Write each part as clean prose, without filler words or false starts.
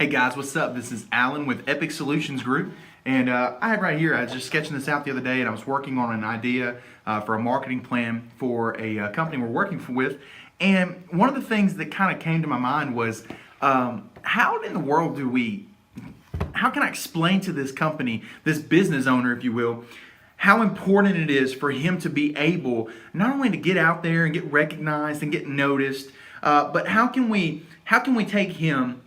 Hey guys, what's up? This is Alan with Epic Solutions Group, and I have right here, I was just sketching this out the other day, and I was working on an idea for a marketing plan for a company we're working with, and one of the things that kind of came to my mind was, how in the world how can I explain to this company, this business owner, if you will, how important it is for him to be able not only to get out there and get recognized and get noticed, but how can we take him,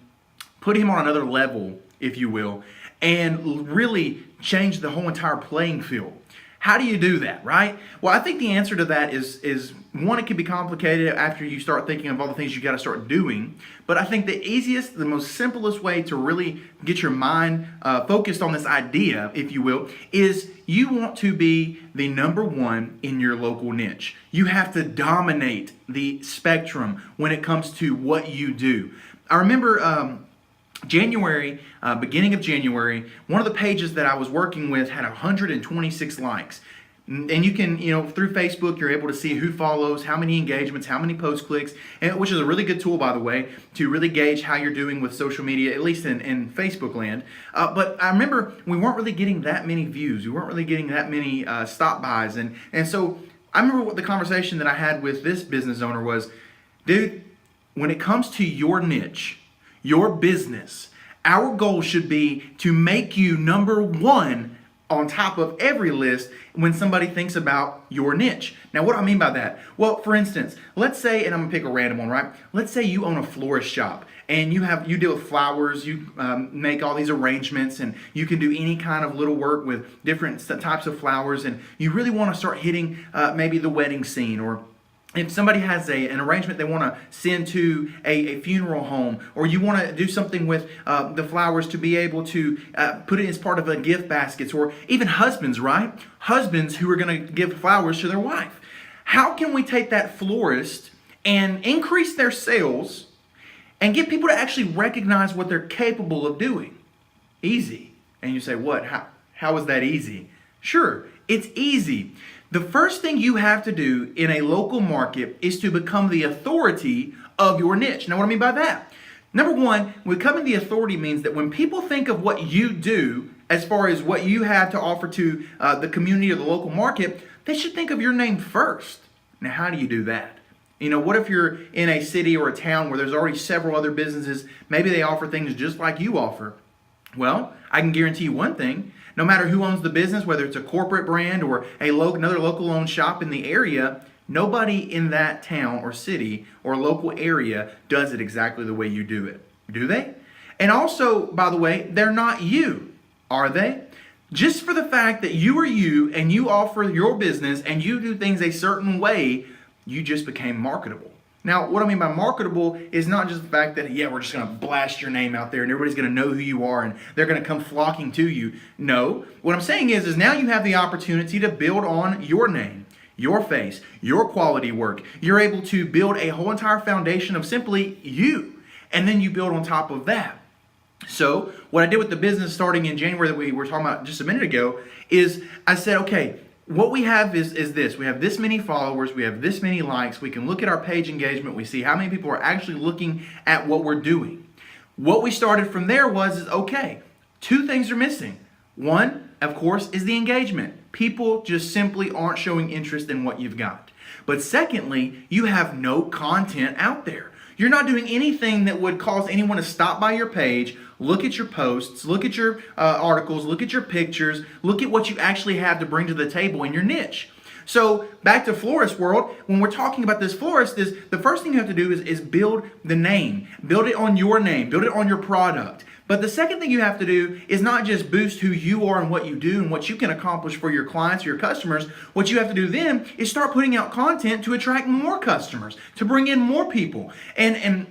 put him on another level, if you will, and really change the whole entire playing field? How do you do that, right? Well, I think the answer to that is one, it can be complicated after you start thinking of all the things you got to start doing. But I think the easiest, the most simplest way to really get your mind focused on this idea, if you will, is you want to be the number one in your local niche. You have to dominate the spectrum when it comes to what you do. I remember beginning of January, one of the pages that I was working with had 126 likes. And you can, through Facebook, you're able to see who follows, how many engagements, how many post clicks, and which is a really good tool, by the way, to really gauge how you're doing with social media, at least in Facebook land. But I remember we weren't really getting that many views. We weren't really getting that many stop buys. And so I remember what the conversation that I had with this business owner was, dude, when it comes to your niche, your business, our goal should be to make you number one on top of every list when somebody thinks about your niche. Now, what do I mean by that? Well, for instance, let's say, and I'm gonna pick a random one, right? Let's say you own a florist shop and you deal with flowers, you make all these arrangements, and you can do any kind of little work with different types of flowers, and you really want to start hitting maybe the wedding scene, or if somebody has an arrangement they want to send to a funeral home, or you want to do something with the flowers to be able to put it as part of a gift basket, or even husbands, right? Husbands who are going to give flowers to their wife. How can we take that florist and increase their sales and get people to actually recognize what they're capable of doing? Easy. And you say, what? How is that easy? Sure, it's easy. The first thing you have to do in a local market is to become the authority of your niche. Now, what I mean by that? Number one, becoming the authority means that when people think of what you do, as far as what you have to offer to the community or the local market, they should think of your name first. Now, how do you do that? What if you're in a city or a town where there's already several other businesses, maybe they offer things just like you offer? Well, I can guarantee you one thing. No matter who owns the business, whether it's a corporate brand or another local owned shop in the area, nobody in that town or city or local area does it exactly the way you do it. Do they? And also, by the way, they're not you, are they? Just for the fact that you are you and you offer your business and you do things a certain way, you just became marketable. Now, what I mean by marketable is not just the fact that, we're just going to blast your name out there and everybody's going to know who you are and they're going to come flocking to you. No, what I'm saying is now you have the opportunity to build on your name, your face, your quality work. You're able to build a whole entire foundation of simply you, and then you build on top of that. So what I did with the business starting in January that we were talking about just a minute ago is I said, okay, what we have is this. We have this many followers. We have this many likes. We can look at our page engagement. We see how many people are actually looking at what we're doing. What we started from there is okay, two things are missing. One, of course, is the engagement. People just simply aren't showing interest in what you've got. But secondly, you have no content out there. You're not doing anything that would cause anyone to stop by your page, look at your posts, look at your articles, look at your pictures, look at what you actually have to bring to the table in your niche. So back to florist world, when we're talking about this florist, the first thing you have to do is build the name, build it on your name, build it on your product. But the second thing you have to do is not just boost who you are and what you do and what you can accomplish for your clients or your customers. What you have to do then is start putting out content to attract more customers, to bring in more people. And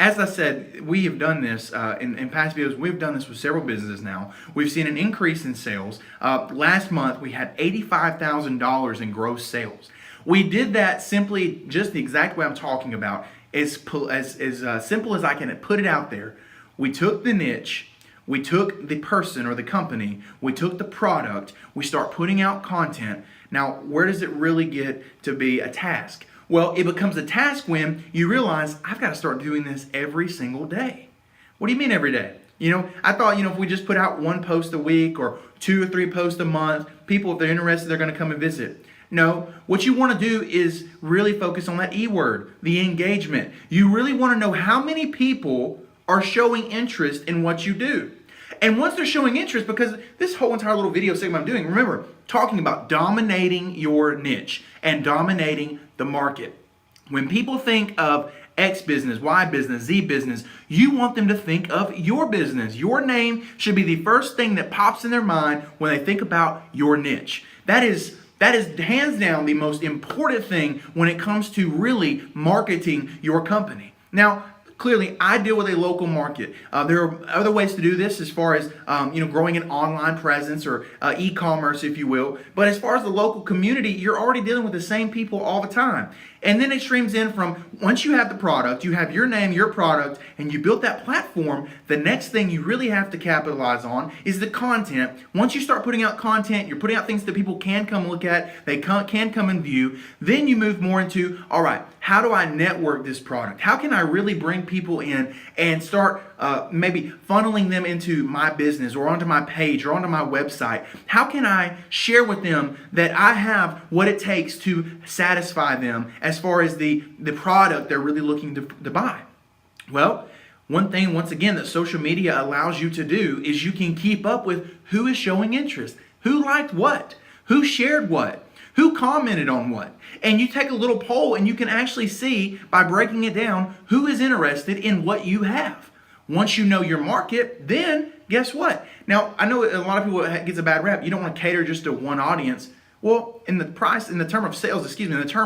as I said, we have done this in past videos. We've done this with several businesses now. We've seen an increase in sales. Last month, we had $85,000 in gross sales. We did that simply just the exact way I'm talking about, as simple as I can put it out there. We took the niche, we took the person or the company, we took the product, we start putting out content. Now, where does it really get to be a task? Well, it becomes a task when you realize I've got to start doing this every single day. What do you mean every day? I thought, if we just put out one post a week or 2 or 3 posts a month, people, if they're interested, they're going to come and visit. No, what you want to do is really focus on that E word, the engagement. You really want to know how many people are showing interest in what you do. And once they're showing interest, because this whole entire little video segment I'm doing, remember, talking about dominating your niche and dominating the market. When people think of X business, Y business, Z business, you want them to think of your business. Your name should be the first thing that pops in their mind when they think about your niche. That is hands down the most important thing when it comes to really marketing your company. Now, clearly, I deal with a local market. There are other ways to do this as far as growing an online presence or e-commerce, if you will. But as far as the local community, you're already dealing with the same people all the time. And then it streams in from once you have the product, you have your name, your product, and you built that platform, the next thing you really have to capitalize on is the content. Once you start putting out content, you're putting out things that people can come look at, they can come and view, then you move more into, all right, how do I network this product? How can I really bring people in and start maybe funneling them into my business or onto my page or onto my website? How can I share with them that I have what it takes to satisfy them as far as the product they're really looking to buy? Well, one thing, once again, that social media allows you to do is you can keep up with who is showing interest, who liked what, who shared what, who commented on what. And you take a little poll and you can actually see by breaking it down who is interested in what you have. Once you know your market, then guess what? Now, I know a lot of people gets a bad rap. You don't want to cater just to one audience. Well, in the term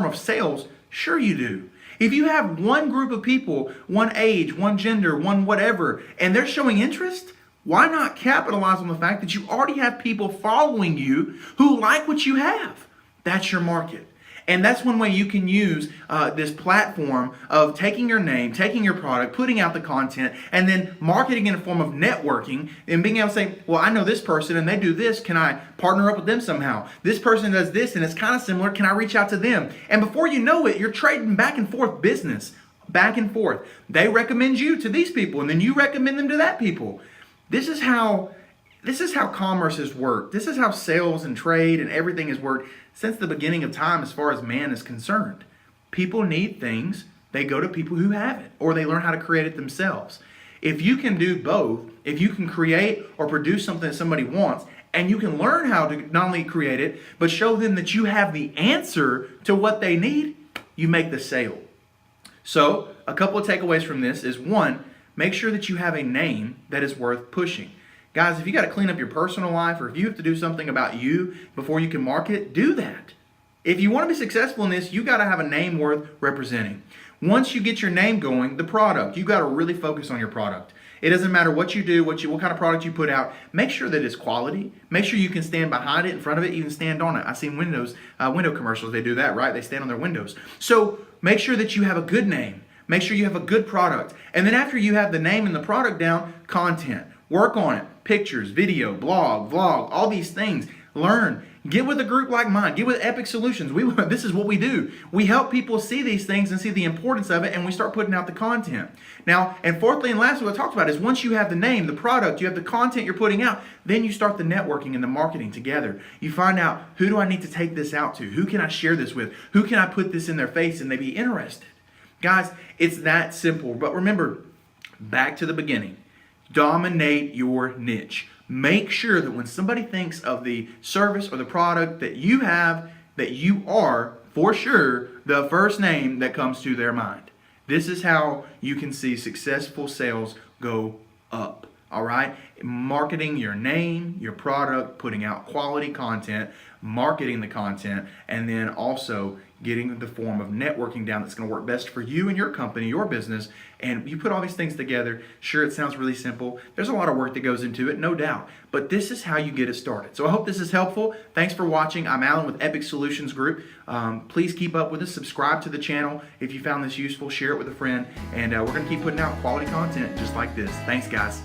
of sales, sure you do. If you have one group of people, one age, one gender, one whatever, and they're showing interest, why not capitalize on the fact that you already have people following you who like what you have? That's your market. And that's one way you can use this platform of taking your name, taking your product, putting out the content, and then marketing in a form of networking and being able to say, well, I know this person and they do this. Can I partner up with them somehow? This person does this and it's kind of similar. Can I reach out to them? And before you know it, you're trading back and forth business, back and forth. They recommend you to these people and then you recommend them to that people. This is how commerce has worked. This is how sales and trade and everything has worked since the beginning of time as far as man is concerned. People need things, they go to people who have it, or they learn how to create it themselves. If you can do both, if you can create or produce something that somebody wants, and you can learn how to not only create it, but show them that you have the answer to what they need, you make the sale. So, a couple of takeaways from this is, one, make sure that you have a name that is worth pushing. Guys, if you got to clean up your personal life or if you have to do something about you before you can market it, do that. If you want to be successful in this, you got to have a name worth representing. Once you get your name going, the product, you got to really focus on your product. It doesn't matter what you do, what kind of product you put out. Make sure that it's quality. Make sure you can stand behind it, in front of it, even stand on it. I've seen window commercials. They do that, right? They stand on their windows. So make sure that you have a good name. Make sure you have a good product. And then after you have the name and the product down, content. Work on it. Pictures, video, blog, vlog, all these things. Learn. Get with a group like mine. Get with Epic Solutions. This is what we do. We help people see these things and see the importance of it, and we start putting out the content. Now, and fourthly and lastly, what I talked about is once you have the name, the product, you have the content you're putting out, then you start the networking and the marketing together. You find out, who do I need to take this out to? Who can I share this with? Who can I put this in their face and they be interested? Guys, it's that simple. But remember, back to the beginning. Dominate your niche. Make sure that when somebody thinks of the service or the product that you have, that you are, for sure, the first name that comes to their mind. This is how you can see successful sales go up. All right? Marketing your name, your product, putting out quality content, marketing the content, and then also getting the form of networking down that's going to work best for you and your company, your business. And you put all these things together. Sure, it sounds really simple. There's a lot of work that goes into it, no doubt. But this is how you get it started. So I hope this is helpful. Thanks for watching. I'm Alan with Epic Solutions Group. Please keep up with us. Subscribe to the channel. If you found this useful, share it with a friend. And we're going to keep putting out quality content just like this. Thanks, guys.